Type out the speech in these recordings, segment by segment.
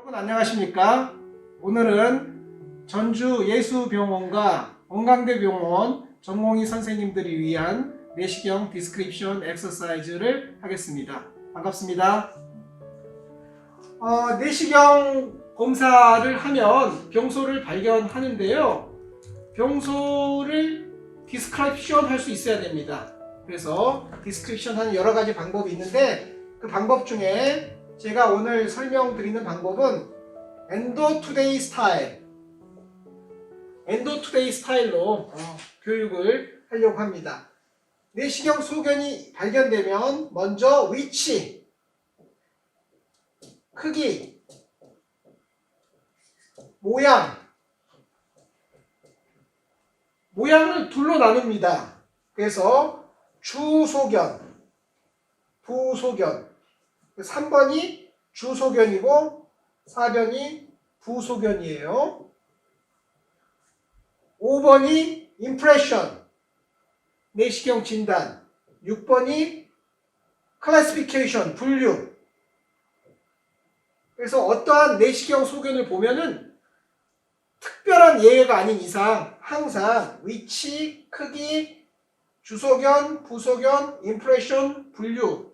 여러분 안녕하십니까? 오늘은 전주 예수병원과 원광대병원 전공의 선생님들이 위한 내시경 디스크립션 엑서사이즈를 하겠습니다. 반갑습니다. 내시경 검사를 하면 병소를 발견하는데요. 병소를 디스크립션 할 수 있어야 됩니다. 그래서 디스크립션 하는 여러 가지 방법이 있는데 그 방법 중에 제가 오늘 설명드리는 방법은 엔도투데이 스타일, 엔도투데이 스타일로 교육을 하려고 합니다. 내시경 소견이 발견되면 먼저 위치, 크기, 모양을 둘로 나눕니다. 그래서 주소견, 부소견, 3번이 주소견이고 4번이 부소견이에요. 5번이 임프레션, 내시경 진단, 6번이 클래시피케이션, 분류. 그래서 어떠한 내시경 소견을 보면은 특별한 예외가 아닌 이상 항상 위치, 크기, 주소견, 부소견, 임프레션, 분류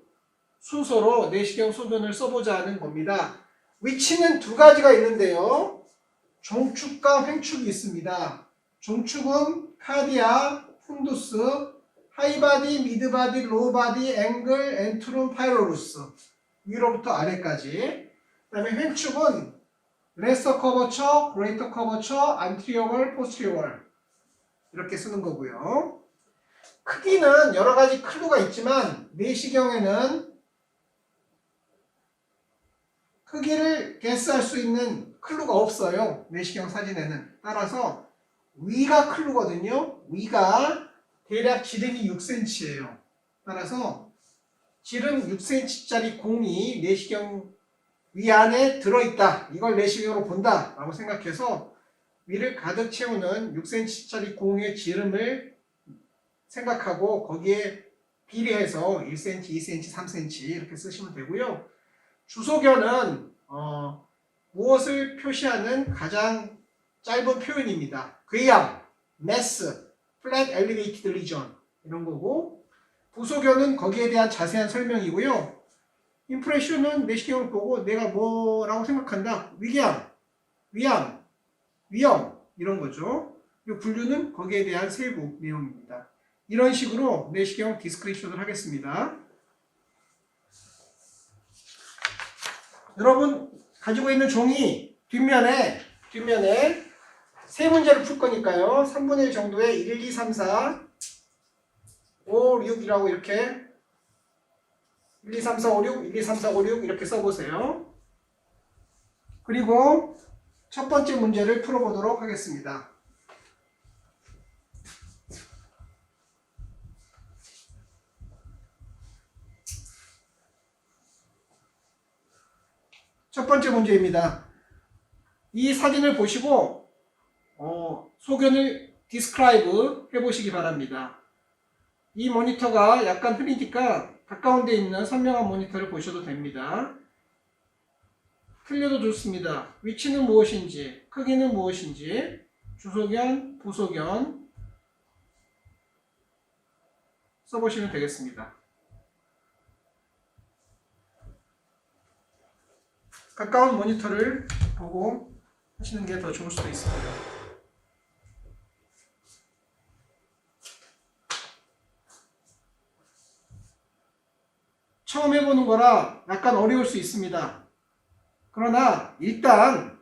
순서로 내시경 소견을 써보자 하는 겁니다. 위치는 두 가지가 있는데요. 종축과 횡축이 있습니다. 종축은 카디아, fundus, 하이바디, 미드바디, 로우바디, 앵글, 엔트룸, 파이로루스 위로부터 아래까지. 그 다음에 횡축은 레서 커버처, 그레이터 커버처, 안티리어월, 포스티리어월 이렇게 쓰는 거고요. 크기는 여러 가지 클루가 있지만 내시경에는 크기를 게스할 수 있는 클루가 없어요. 내시경 사진에는. 따라서 위가 클루거든요. 위가 대략 지름이 6cm예요. 따라서 지름 6cm짜리 공이 내시경 위 안에 들어있다. 이걸 내시경으로 본다 라고 생각해서 위를 가득 채우는 6cm짜리 공의 지름을 생각하고 거기에 비례해서 1cm, 2cm, 3cm 이렇게 쓰시면 되고요. 주소견은 무엇을 표시하는 가장 짧은 표현입니다. 궤양, mass, flat elevated region 이런 거고, 부소견은 거기에 대한 자세한 설명이고요. 임프레션은 내시경을 보고 내가 뭐라고 생각한다. 위궤양, 위암, 위험 이런 거죠. 그리고 분류는 거기에 대한 세부 내용입니다. 이런 식으로 내시경 디스크립션을 하겠습니다. 여러분 가지고 있는 종이 뒷면에 세 문제를 풀 거니까요. 3분의 1 정도의 1, 2, 3, 4, 5, 6이라고 이렇게 1, 2, 3, 4, 5, 6, 1, 2, 3, 4, 5, 6 이렇게 써보세요. 그리고 첫 번째 문제를 풀어보도록 하겠습니다. 첫 번째 문제입니다. 이 사진을 보시고 소견을 디스크라이브 해보시기 바랍니다. 이 모니터가 약간 흐리니까 가까운 데 있는 선명한 모니터를 보셔도 됩니다. 틀려도 좋습니다. 위치는 무엇인지, 크기는 무엇인지, 주소견, 부소견 써보시면 되겠습니다. 가까운 모니터를 보고 하시는 게 더 좋을 수도 있습니다. 처음 해보는 거라 약간 어려울 수 있습니다. 그러나 일단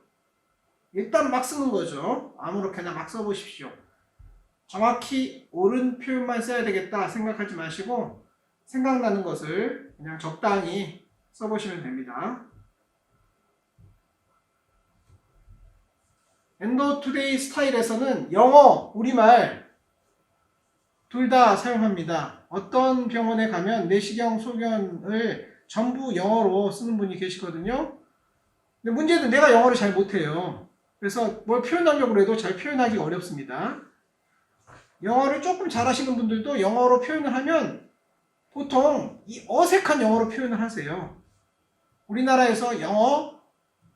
막 쓰는 거죠. 아무렇게나 막 써보십시오. 정확히 옳은 표현만 써야 되겠다 생각하지 마시고 생각나는 것을 그냥 적당히 써보시면 됩니다. 엔도투데이 스타일에서는 영어, 우리말 둘 다 사용합니다. 어떤 병원에 가면 내시경 소견을 전부 영어로 쓰는 분이 계시거든요. 근데 문제는 내가 영어를 잘 못해요. 그래서 뭘 표현하려고 해도 잘 표현하기 어렵습니다. 영어를 조금 잘하시는 분들도 영어로 표현을 하면 보통 이 어색한 영어로 표현을 하세요. 우리나라에서 영어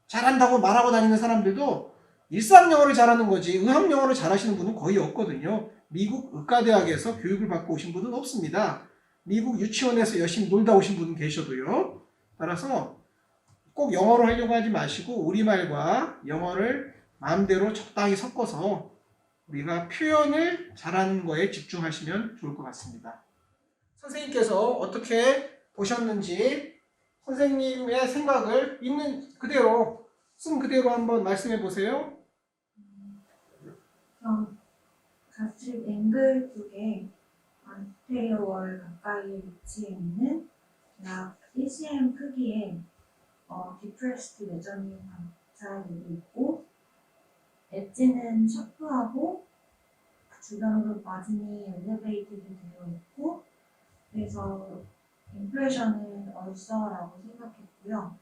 잘한다고 말하고 다니는 사람들도 일상 영어를 잘하는 거지 의학 영어를 잘하시는 분은 거의 없거든요. 미국 의과대학에서 교육을 받고 오신 분은 없습니다. 미국 유치원에서 열심히 놀다 오신 분은 계셔도요. 따라서 꼭 영어로 하려고 하지 마시고 우리말과 영어를 마음대로 적당히 섞어서 우리가 표현을 잘하는 거에 집중하시면 좋을 것 같습니다. 선생님께서 어떻게 보셨는지 선생님의 생각을 있는 그대로 쓴 그대로 한번 말씀해 보세요. 좌측 앵글 쪽에 안테리어 월 가까이에 위치해 있는 약 1cm 크기의 디프레스드 메저닝 관찰이 있고 엣지는 샤프하고 주변으로 마진이 엘리베이티드 되어 있고 그래서 임프레션은 얼서라고 생각했고요.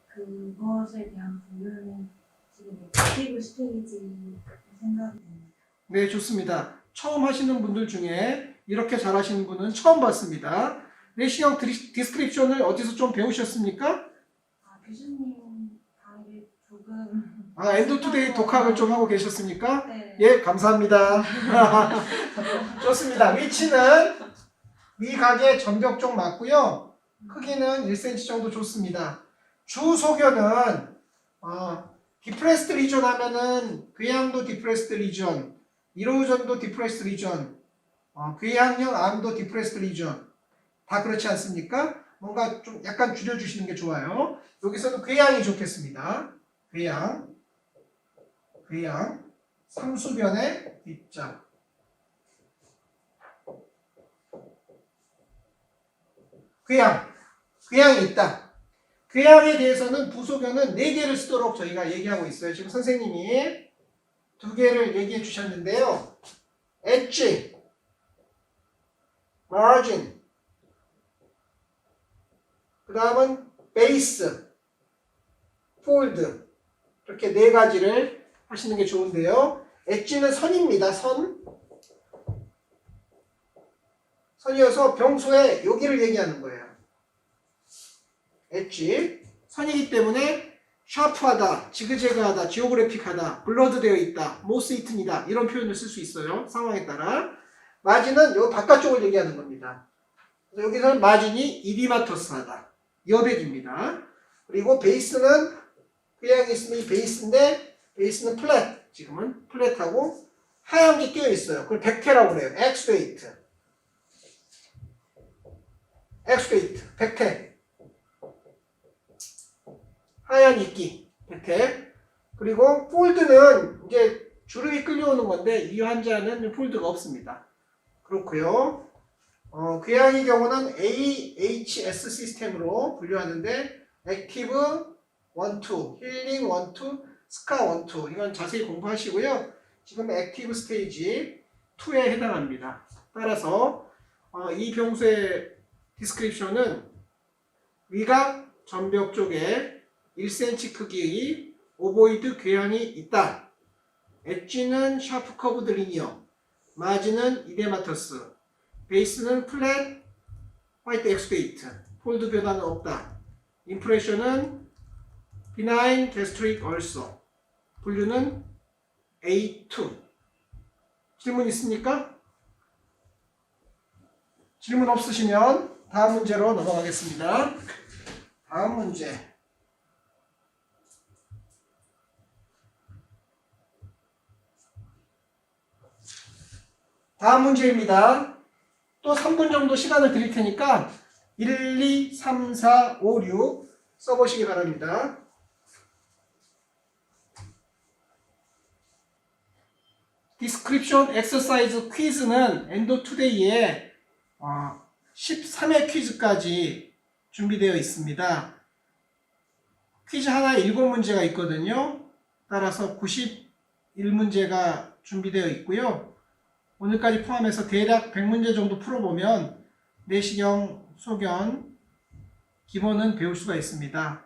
그것에 대한 분류는 지금 액티브 스테이지 생각이 듭니다. 네, 좋습니다. 처음 하시는 분들 중에 이렇게 잘하시는 분은 처음 봤습니다. 내시경 디스크립션을 어디서 좀 배우셨습니까? 교수님 강의를 조금 엔도투데이 독학을 좀 하고 계셨습니까? 네. 예, 감사합니다. 좋습니다. 위치는 위각의 전벽 쪽 맞고요. 크기는 1cm 정도 좋습니다. 주소견은 디프레스드 리전 하면은 괴양도 디프레스드 리전, 이로전도 디프레스드 리전, 괴양형 암도 디프레스드 리전 다 그렇지 않습니까? 뭔가 좀 약간 줄여주시는 게 좋아요. 여기서는 괴양이 좋겠습니다. 괴양 삼수변의 뒷자. 괴양이 있다. 괴양에 대해서는 부소견은 4개를 쓰도록 저희가 얘기하고 있어요. 지금 선생님이 2개를 얘기해 주셨는데요. 엣지, 마진, 그 다음은 베이스, 폴드 이렇게 4가지를 하시는 게 좋은데요. 엣지는 선입니다. 선이어서 평소에 여기를 얘기하는 거예요. 엣지 선이기 때문에 샤프하다, 지그재그하다, 지오그래픽하다, 블러드 되어 있다, 모스 이튼이다 이런 표현을 쓸 수 있어요. 상황에 따라. 마진은 요 바깥쪽을 얘기하는 겁니다. 그래서 여기서는 마진이 이디마터스하다, 여백입니다. 그리고 베이스는 그냥 있으면 이 베이스인데 베이스는 플랫, 지금은 플랫하고 하얀 게 끼어 있어요. 그걸 백태라고 그래요. 엑스웨이트, 백태. 하얀 이끼, 백태. 그리고 폴드는 이제 주름이 끌려오는 건데 이 환자는 폴드가 없습니다. 그렇고요. 괴양의 경우는 AHS 시스템으로 분류하는데 액티브 1, 2, 힐링 1, 2, 스카 1, 2 이건 자세히 공부하시고요. 지금 액티브 스테이지 2에 해당합니다. 따라서 이 병수의 디스크립션은 위각 전벽 쪽에 1cm 크기의 오보이드 괴양이 있다. 엣지는 샤프 커브드 리니어, 마진은 이데마터스, 베이스는 플랫 화이트 엑스웨이트, 폴드 변화는 없다. 임프레션은 비나인 게스트릭 얼서, 분류는 A2. 질문 있습니까? 질문 없으시면 다음 문제로 넘어가겠습니다. 다음 문제. 다음 문제입니다. 또 3분 정도 시간을 드릴 테니까 1, 2, 3, 4, 5, 6 써보시기 바랍니다. 디스크립션 엑서사이즈 퀴즈는 엔도투데이에 13회 퀴즈까지 준비되어 있습니다. 퀴즈 하나에 7문제가 있거든요. 따라서 91문제가 준비되어 있고요. 오늘까지 포함해서 대략 100문제 정도 풀어보면 내시경, 소견, 기본은 배울 수가 있습니다.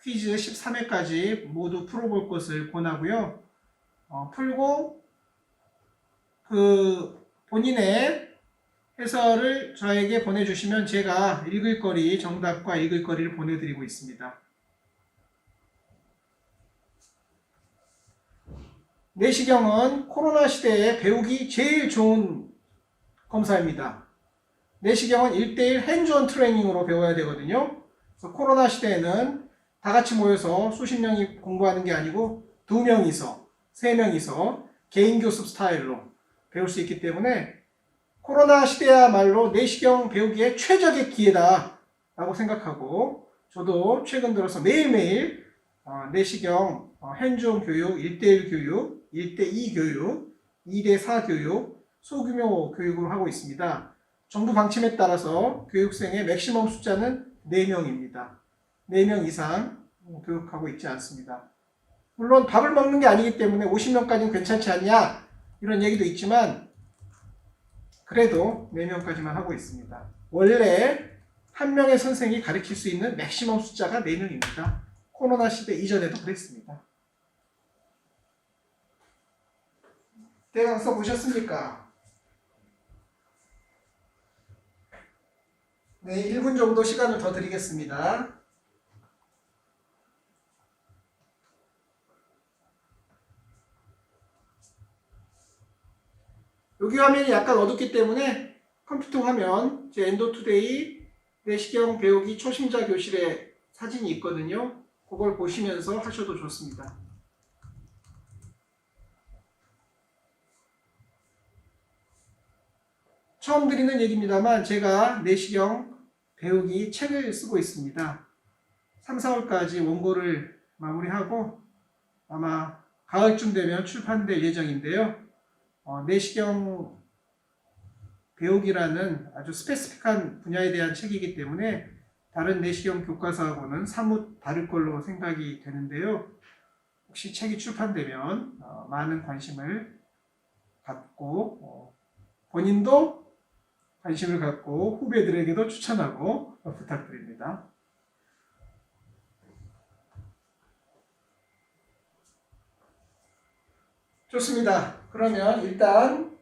퀴즈 13회까지 모두 풀어볼 것을 권하고요. 풀고 본인의 해설을 저에게 보내주시면 제가 읽을 거리, 정답과 읽을 거리를 보내드리고 있습니다. 내시경은 코로나 시대에 배우기 제일 좋은 검사입니다. 내시경은 1대1 핸즈온 트레이닝으로 배워야 되거든요. 그래서 코로나 시대에는 다 같이 모여서 수십 명이 공부하는 게 아니고 2명이서, 3명이서 개인 교습 스타일로 배울 수 있기 때문에 코로나 시대야말로 내시경 배우기에 최적의 기회다 라고 생각하고, 저도 최근 들어서 매일매일 내시경 핸즈온 교육, 1대1 교육, 1대2 교육, 2대4 교육, 소규모 교육을 하고 있습니다. 정부 방침에 따라서 교육생의 맥시멈 숫자는 4명입니다. 4명 이상 교육하고 있지 않습니다. 물론 밥을 먹는 게 아니기 때문에 50명까지는 괜찮지 않냐 이런 얘기도 있지만 그래도 4명까지만 하고 있습니다. 원래 한 명의 선생이 가르칠 수 있는 맥시멈 숫자가 4명입니다. 코로나 시대 이전에도 그랬습니다. 대강서 보셨습니까? 네, 1분 정도 시간을 더 드리겠습니다. 여기 화면이 약간 어둡기 때문에 컴퓨터 화면, 제 엔도투데이 내시경 배우기 초심자 교실에 사진이 있거든요. 그걸 보시면서 하셔도 좋습니다. 처음 드리는 얘기입니다만 제가 내시경 배우기 책을 쓰고 있습니다. 3, 4월까지 원고를 마무리하고 아마 가을쯤 되면 출판될 예정인데요. 내시경 배우기라는 아주 스페시픽한 분야에 대한 책이기 때문에 다른 내시경 교과서하고는 사뭇 다를 걸로 생각이 되는데요. 혹시 책이 출판되면 많은 관심을 갖고 본인도 관심을 갖고 후배들에게도 추천하고 부탁드립니다. 좋습니다. 그러면 일단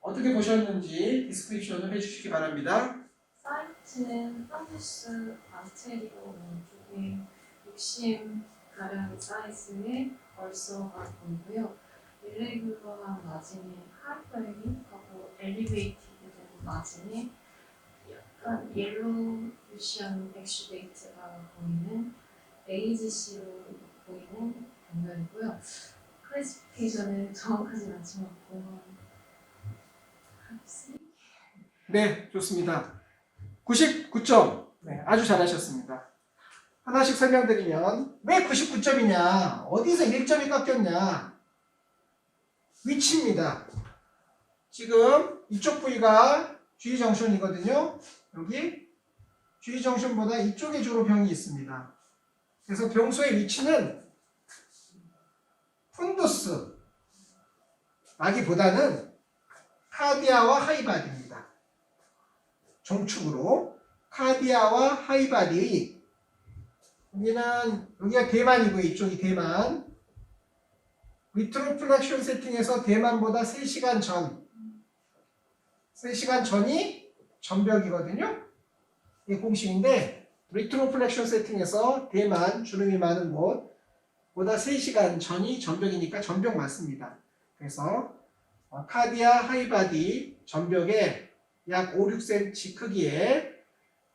어떻게 보셨는지 디스크립션을 해주시기 바랍니다. 사이즈는 펀듀스 아스테리오 왼쪽에 60가량 사이즈의 얼서가 보이고요. 일레귤러한 마진이 하이퍼링하고 엘리베이티드 된 마진이 약간 옐로우시한 엑슈데이트가 보이는 AGC로 보이는 병면이고요. 클래시피케이션은 정확하진 않지만 공원 네, 좋습니다. 99점. 네, 아주 잘하셨습니다. 하나씩 설명드리면 왜 99점이냐? 어디서 1점이 깎였냐? 위치입니다. 지금 이쪽 부위가 G정션이거든요. 여기 G정션보다 이쪽에 주로 병이 있습니다. 그래서 병소의 위치는 푼두스 라기보다는 카디아와 하이바디입니다. 정축으로 카디아와 하이바디의 여기가 대만이고요. 이쪽이 대만. 리트로플렉션 세팅에서 대만보다 3시간 전이 전벽이거든요. 이게 공식인데 리트로플렉션 세팅에서 대만 주름이 많은 곳보다 3시간 전이 전벽이니까 전벽 맞습니다. 그래서 카디아 하이바디 전벽에 약 5, 6cm 크기의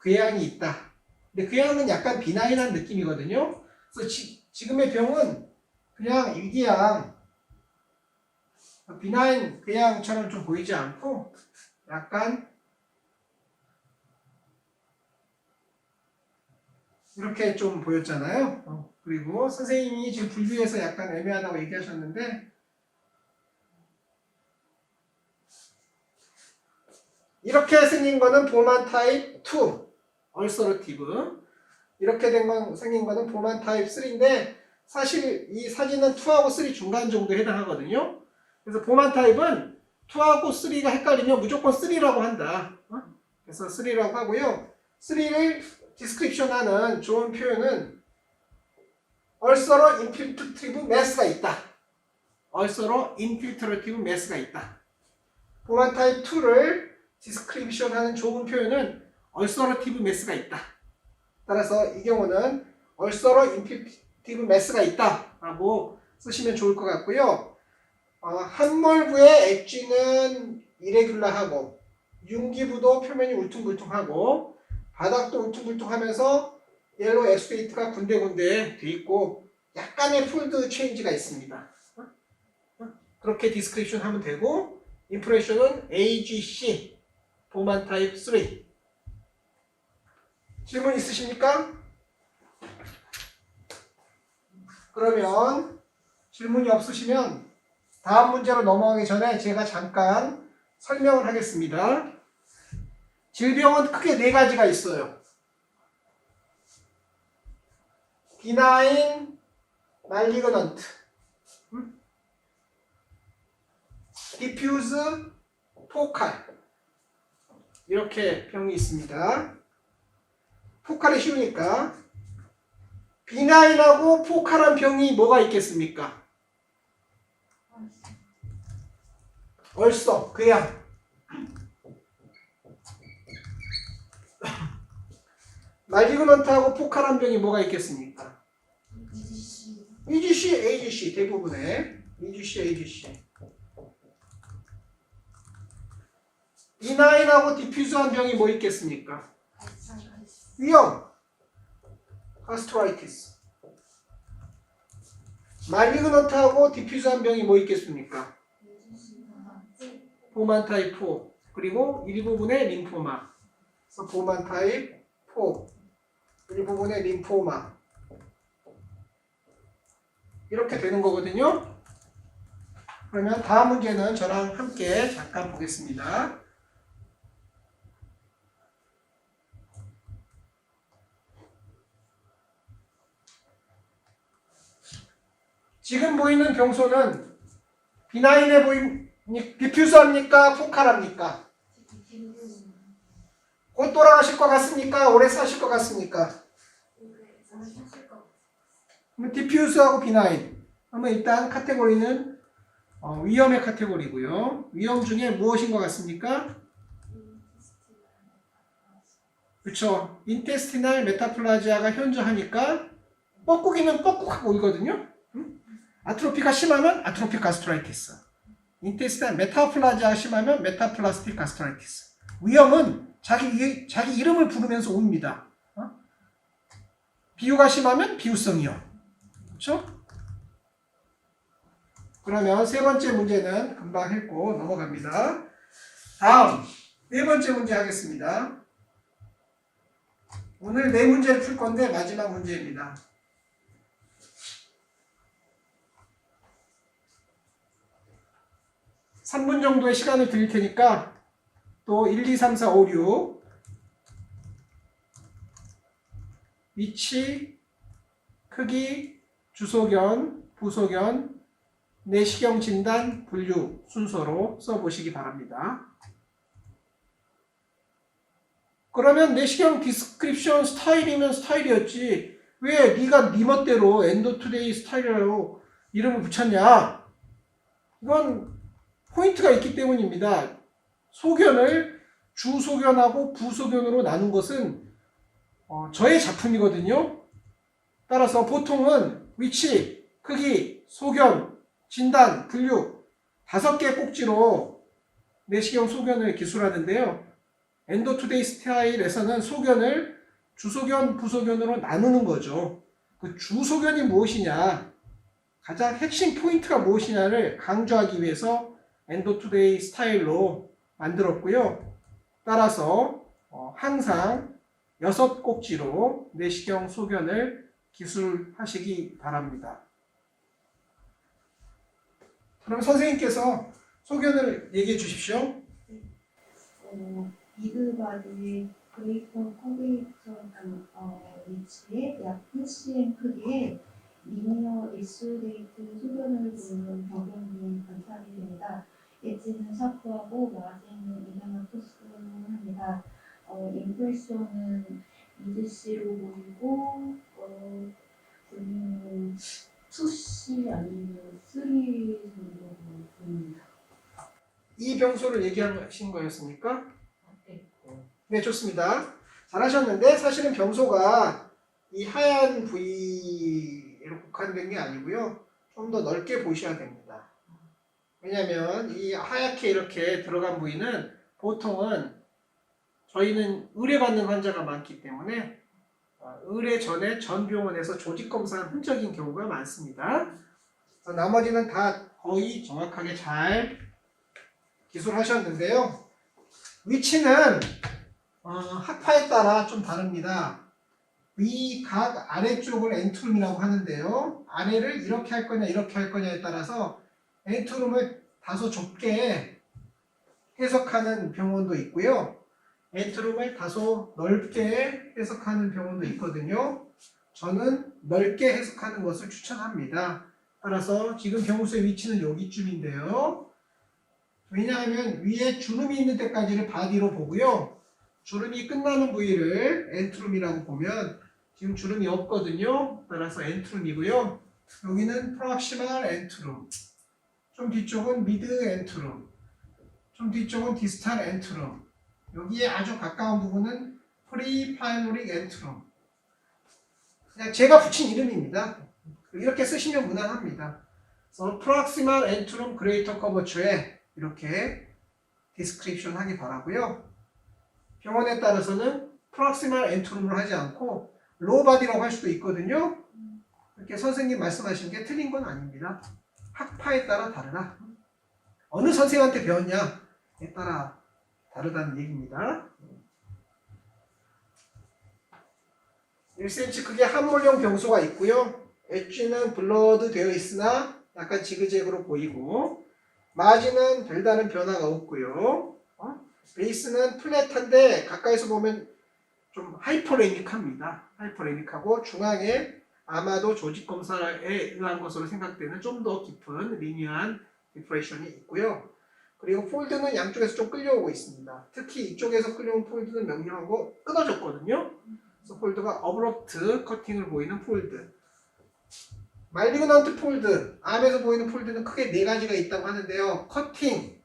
궤양이 있다. 근데 궤양은 약간 비나인한 느낌이거든요. 그래서 지금의 병은 그냥 일기양 비나인 궤양처럼 좀 보이지 않고 약간 이렇게 좀 보였잖아요. 그리고 선생님이 지금 분류해서 약간 애매하다고 얘기하셨는데 이렇게 생긴 거는 보만 타입 2 얼서러티브, 이렇게 생긴 거는 보만 타입 3인데 사실 이 사진은 2하고 3 중간 정도에 해당하거든요. 그래서 보만 타입은 2하고 3가 헷갈리면 무조건 3라고 한다. 그래서 3라고 하고요. 3를 디스크립션하는 좋은 표현은 얼서러 인필트레티브 매스가 있다. 얼서러 인필트레티브 매스가 있다. 보만 타입 2를 디스크립션하는 좋은 표현은 얼서러티브 매스가 있다. 따라서 이 경우는 얼서러 인필티브 매스가 있다 라고 쓰시면 좋을 것 같고요. 함몰부의 엣지는 이레귤러하고 융기부도 표면이 울퉁불퉁하고 바닥도 울퉁불퉁하면서 옐로우 엑스페이트가 군데군데 돼 있고 약간의 폴드 체인지가 있습니다. 그렇게 디스크립션 하면 되고 인프레션은 AGC 보만 타입 3. 질문 있으십니까? 그러면 질문이 없으시면 다음 문제로 넘어가기 전에 제가 잠깐 설명을 하겠습니다. 질병은 크게 네 가지가 있어요. 비나인 말리그넌트, 디퓨즈 포칼, 이렇게 병이 있습니다. 포칼이 쉬우니까 비나인하고 포칼한 병이 뭐가 있겠습니까? 얼써, 궤양. 말리그넌트하고 포칼한 병이 뭐가 있겠습니까? EGC, AGC 대부분의 EGC, AGC. 비나인하고 디퓨즈한 병이 뭐 있겠습니까? 위염, 가스트라이티스. 말리그넌트하고 디퓨즈한 병이 뭐 있겠습니까? 보만 타입 4 그리고 일부분의 림포마. 그래서 보만 타입 4 일부분의 림포마 이렇게 되는 거거든요. 그러면 다음 문제는 저랑 함께 잠깐 보겠습니다. 지금 보이는 병소는 비나인해 보이는 디퓨저입니까? 포칼합니까? 곧 돌아가실 것 같습니까? 오래 사실 것 같습니까? 그럼 디퓨즈하고 비나인. 그러면 일단 카테고리는 위험의 카테고리고요. 위험 중에 무엇인 것 같습니까? 그렇죠. 인테스티널 메타플라지아가 현저하니까 뻐꾸기는 뻐꾹하고 울거든요. 아트로피가 심하면 아트로픽 가스트라이티스. 인테스티널 메타플라지아가 심하면 메타플라스틱 가스트라이티스. 위험은 자기 이름을 부르면서 옵니다. 비유가 심하면 비유성 위험. 그렇죠? 그러면 세 번째 문제는 금방 했고 넘어갑니다. 다음 네 번째 문제 하겠습니다. 오늘 네 문제를 풀 건데 마지막 문제입니다. 3분 정도의 시간을 드릴 테니까 또 1, 2, 3, 4, 5, 6 위치, 크기, 주소견, 부소견, 내시경 진단, 분류 순서로 써보시기 바랍니다. 그러면 내시경 디스크립션 스타일이면 스타일이었지 왜 네가 네 멋대로 엔도투데이 스타일이라고 이름을 붙였냐? 이건 포인트가 있기 때문입니다. 소견을 주소견하고 부소견으로 나눈 것은 저의 작품이거든요. 따라서 보통은 위치, 크기, 소견, 진단, 분류 5개 꼭지로 내시경 소견을 기술하는데요. 엔도투데이 스타일에서는 소견을 주소견, 부소견으로 나누는 거죠. 그 주소견이 무엇이냐, 가장 핵심 포인트가 무엇이냐를 강조하기 위해서 엔도투데이 스타일로 만들었고요. 따라서 항상 6꼭지로 내시경 소견을 기술하시기 바랍니다. 그럼 선생님께서 소견을 얘기해 주십시오. 미드바디 그레이터 커베이터 위치에 약 8cm 크기의 리니어 일수데이트 소견을 보는 병변이 관찰이 됩니다. 엣지는 샤프하고 마진은 이나마토스합니다. 임프레션은 EGC로 보이고 분류는 2C 아니면 3 정도로 보입니다. 이 병소를 얘기하신 거였습니까? 네. 네, 좋습니다. 잘하셨는데 사실은 병소가 이 하얀 부위로 국한된 게 아니고요. 좀 더 넓게 보셔야 됩니다. 왜냐면 이 하얗게 이렇게 들어간 부위는 보통은 저희는 의뢰받는 환자가 많기 때문에 의뢰 전에 전 병원에서 조직 검사한 흔적인 경우가 많습니다. 나머지는 다 거의 정확하게 잘 기술하셨는데요. 위치는 학파에 따라 좀 다릅니다. 위 각 아래쪽을 엔트룸이라고 하는데요. 아래를 이렇게 할 거냐 이렇게 할 거냐에 따라서 엔트룸을 다소 좁게 해석하는 병원도 있고요. 엔트룸을 다소 넓게 해석하는 병원도 있거든요. 저는 넓게 해석하는 것을 추천합니다. 따라서 지금 병수의 위치는 여기쯤인데요. 왜냐하면 위에 주름이 있는 데까지를 바디로 보고요. 주름이 끝나는 부위를 엔트룸이라고 보면 지금 주름이 없거든요. 따라서 엔트룸이고요. 여기는 프락시말 엔트룸, 좀 뒤쪽은 미드 엔트룸, 좀 뒤쪽은 디스탈 엔트룸, 여기에 아주 가까운 부분은 프리파이노릭 엔트룸. 그냥 제가 붙인 이름입니다. 이렇게 쓰시면 무난합니다. 그래서 프락시말 엔트룸 그레이터 커버처에 이렇게 디스크립션 하기 바라고요. 병원에 따라서는 프락시말 엔트룸을 하지 않고 로우바디라고 할 수도 있거든요. 이렇게 선생님 말씀하신 게 틀린 건 아닙니다. 학파에 따라 다르다. 어느 선생한테 배웠냐에 따라 다르다는 얘기입니다. 1cm 크기의 함몰형 병소가 있고요. 엣지는 블러드 되어 있으나 약간 지그재그로 보이고, 마진은 별다른 변화가 없고요. 베이스는 플랫한데 가까이서 보면 좀 하이퍼레닉합니다. 하이퍼레닉하고 중앙에 아마도 조직 검사에 의한 것으로 생각되는 좀 더 깊은 리니어한 디프레션이 있고요. 그리고 폴드는 양쪽에서 좀 끌려오고 있습니다. 특히 이쪽에서 끌려온 폴드는 명료하고 끊어졌거든요. 그래서 폴드가 어브럽트 커팅을 보이는 폴드. 말리그넌트 폴드, 암에서 보이는 폴드는 크게 네 가지가 있다고 하는데요. 커팅,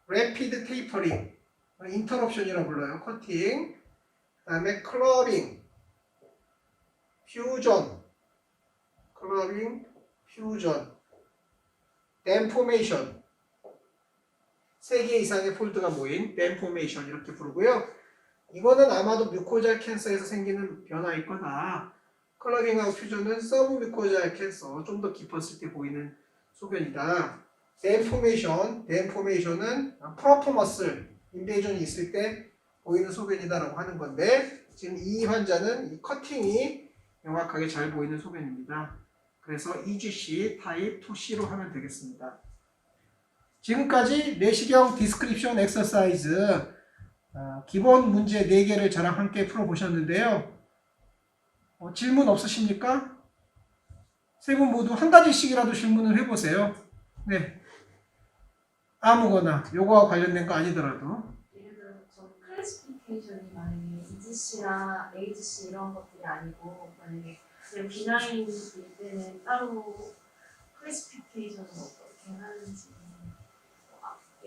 래피드 테이퍼링, 인터럽션이라고 불러요. 커팅, 그 다음에 클러빙, 퓨전, 클러빙, 퓨전, 댐포메이션, 3개 이상의 폴드가 모인 댐포메이션 이렇게 부르고요. 이거는 아마도 뮤코잘 캔서에서 생기는 변화일 거다. 클러빙하고 퓨전은 서브 뮤코잘 캔서, 좀 더 깊었을 때 보이는 소견이다. 댐포메이션은 프로포머슬 인베이전이 있을 때 보이는 소견이다라고 하는 건데, 지금 이 환자는 이 커팅이 명확하게 잘 보이는 소견입니다. 그래서 EGC 타입 2C로 하면 되겠습니다. 지금까지 내시경 디스크립션 엑서사이즈 기본 문제 4개를 저랑 함께 풀어보셨는데요. 질문 없으십니까? 세 분 모두 한 가지씩이라도 질문을 해보세요. 네. 아무거나 요거와 관련된 거 아니더라도. 예를 들어 저 클래시피케이션이 만약에 EGC나 AGC 이런 것들이 아니고 만약에 그냥 비나인일 때는 따로 클래시피케이션을 어떻게 하는지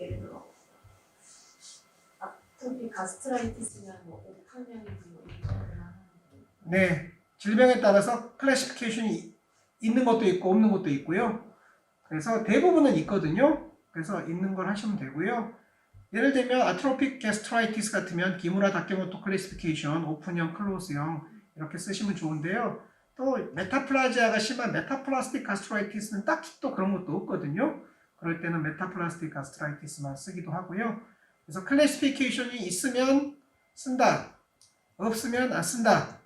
예를 들어 아토피 가스트라이티스면 뭐 오픈형인지 뭐 이런 거나 네. 질병에 따라서 클래시피케이션이 있는 것도 있고 없는 것도 있고요. 그래서 대부분은 있거든요. 그래서 있는 걸 하시면 되고요. 예를 들면 아트로픽 게스트라이티스 같으면 기무라 다케모토 클래시피케이션 오픈형, 클로즈형 이렇게 쓰시면 좋은데요. 또 메타플라지아가 심한 메타플라스틱 가스트라이티스는 딱히 또 그런 것도 없거든요. 그럴 때는 메타플라스틱 가스트라이티스만 쓰기도 하고요. 그래서 클래시피케이션이 있으면 쓴다, 없으면 안 쓴다.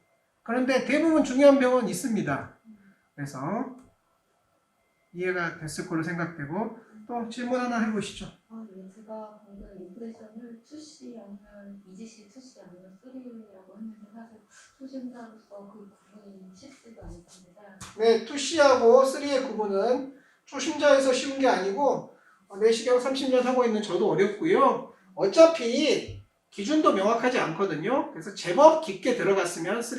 그런데 대부분 중요한 병은 있습니다. 그래서 이해가 됐을 거로 생각되고, 또 질문 하나 해보시죠. 네, 제가 방금 인프레션을 2C 아니면 EGC 2C 아니면 3라고 했는데 사실 초심자로서 그 구분이 쉽지가 않습니다. 네, 2C하고 3의 구분은 초심자에서 쉬운 게 아니고 내시경 30년 하고 있는 저도 어렵고요. 어차피 기준도 명확하지 않거든요. 그래서 제법 깊게 들어갔으면 3,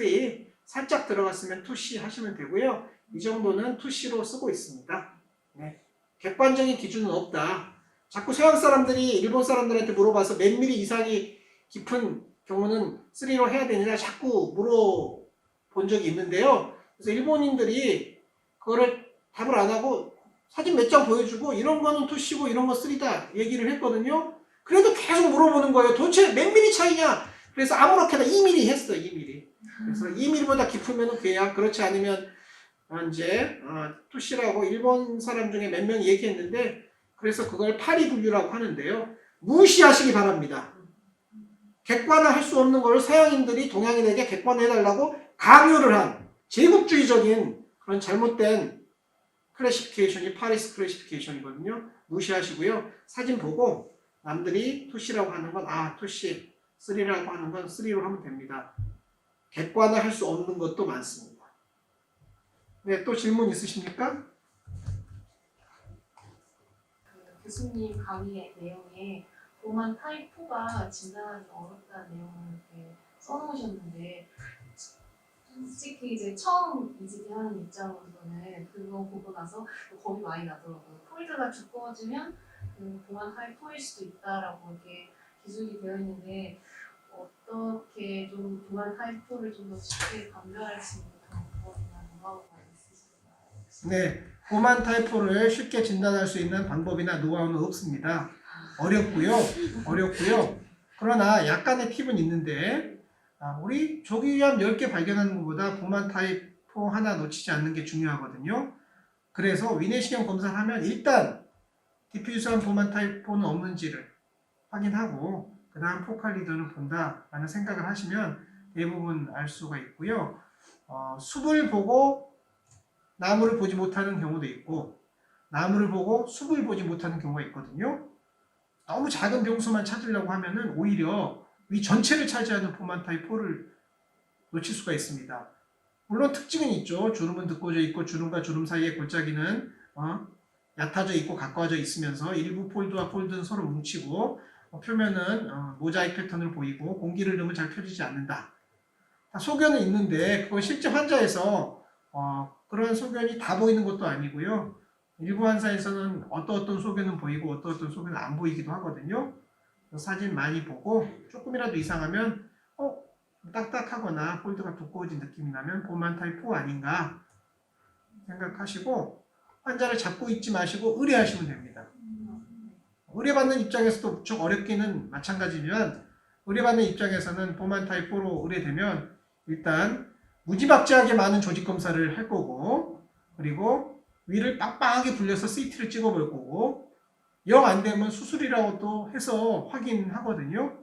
살짝 들어갔으면 2C 하시면 되고요. 이 정도는 2C로 쓰고 있습니다. 네. 객관적인 기준은 없다. 자꾸 서양 사람들이 일본 사람들한테 물어봐서 몇 미리 이상이 깊은 경우는 3로 해야 되느냐 자꾸 물어본 적이 있는데요. 그래서 일본인들이 그거를 답을 안 하고 사진 몇 장 보여주고 이런 거는 2C고 이런 거 3다 얘기를 했거든요. 그래도 계속 물어보는 거예요. 도대체 몇 미리 차이냐? 그래서 아무렇게나 2mm 했어. 2mm. 그래서 2mm보다 깊으면 괴약, 그렇지 않으면 이제 2C라고 일본 사람 중에 몇 명이 얘기했는데, 그래서 그걸 파리 분류라고 하는데요. 무시하시기 바랍니다. 객관화할 수 없는 걸 서양인들이 동양인에게 객관화해달라고 강요를 한 제국주의적인 그런 잘못된 클래시피케이션이 파리스 클래시피케이션이거든요. 무시하시고요. 사진 보고 남들이 2C라고 하는 건 2C, 3라고 하는 건 3로 하면 됩니다. 객관화할 수 없는 것도 많습니다. 네, 또 질문 있으십니까? 그 교수님 강의 내용에 보만 타입 4가 진단하기 어렵다는 내용을 이렇게 써놓으셨는데, 솔직히 이제 처음 이직하는 입장으로서는 그거 보고 나서 겁이 많이 나더라고요. 폴드가 두꺼워지면 그 보만 타입 4일 수도 있다라고 이렇게 기술이 되어 있는데, 어떻게 좀 보안 타입 4를 좀 더 쉽게 감별할 수 있는 방법이나 노하우가 있으실까요? 네, 보만 타입 4를 쉽게 진단할 수 있는 방법이나 노하우는 없습니다. 어렵고요. 그러나 약간의 팁은 있는데, 우리 조기암 10개 발견하는 것보다 보만 타입 4 하나 놓치지 않는 게 중요하거든요. 그래서 위내시경 검사를 하면 일단 디퓨즈한 보만 타입 4는 없는지를 확인하고 그 다음 포칼 리더는 본다라는 생각을 하시면 대부분 알 수가 있고요. 숲을 보고 나무를 보지 못하는 경우도 있고, 나무를 보고 숲을 보지 못하는 경우가 있거든요. 너무 작은 병수만 찾으려고 하면은 오히려 위 전체를 차지하는 보만 타입 4를 놓칠 수가 있습니다. 물론 특징은 있죠. 주름은 두꺼워져 있고 주름과 주름 사이의 골짜기는 얕아져 있고 가까워져 있으면서 일부 폴드와 폴드는 서로 뭉치고 표면은 모자이크 패턴을 보이고 공기를 넣으면 잘 펴지지 않는다. 소견은 있는데 그건 실제 환자에서 그런 소견이 다 보이는 것도 아니고요. 일부 환자에서는 어떤 소견은 보이고 어떤 소견은 안 보이기도 하거든요. 사진 많이 보고 조금이라도 이상하면 딱딱하거나 폴드가 두꺼워진 느낌이 나면 보만 타입 4 아닌가 생각하시고 환자를 잡고 있지 마시고 의뢰하시면 됩니다. 의뢰받는 입장에서도 무척 어렵기는 마찬가지지만, 의뢰받는 입장에서는 보만 타입 4로 의뢰되면 일단 무지막지하게 많은 조직 검사를 할 거고, 그리고 위를 빵빵하게 불려서 CT를 찍어볼 거고, 영 안 되면 수술이라고 또 해서 확인하거든요.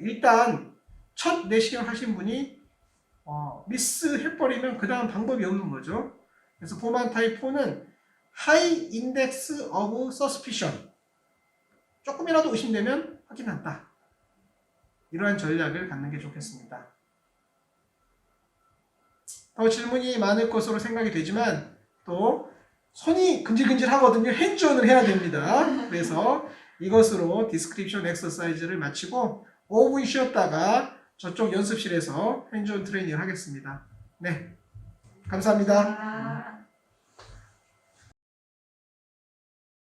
일단 첫 내시경 하신 분이 미스해버리면 그 다음 방법이 없는 거죠. 그래서 보만 타입 4는 High Index of Suspicion, 조금이라도 의심되면 확인한다. 이러한 전략을 갖는 게 좋겠습니다. 더 질문이 많을 것으로 생각이 되지만 또 손이 근질근질 하거든요. 핸즈온을 해야 됩니다. 그래서 이것으로 디스크립션 엑서사이즈를 마치고 5분 쉬었다가 저쪽 연습실에서 핸즈온 트레이닝을 하겠습니다. 네, 감사합니다.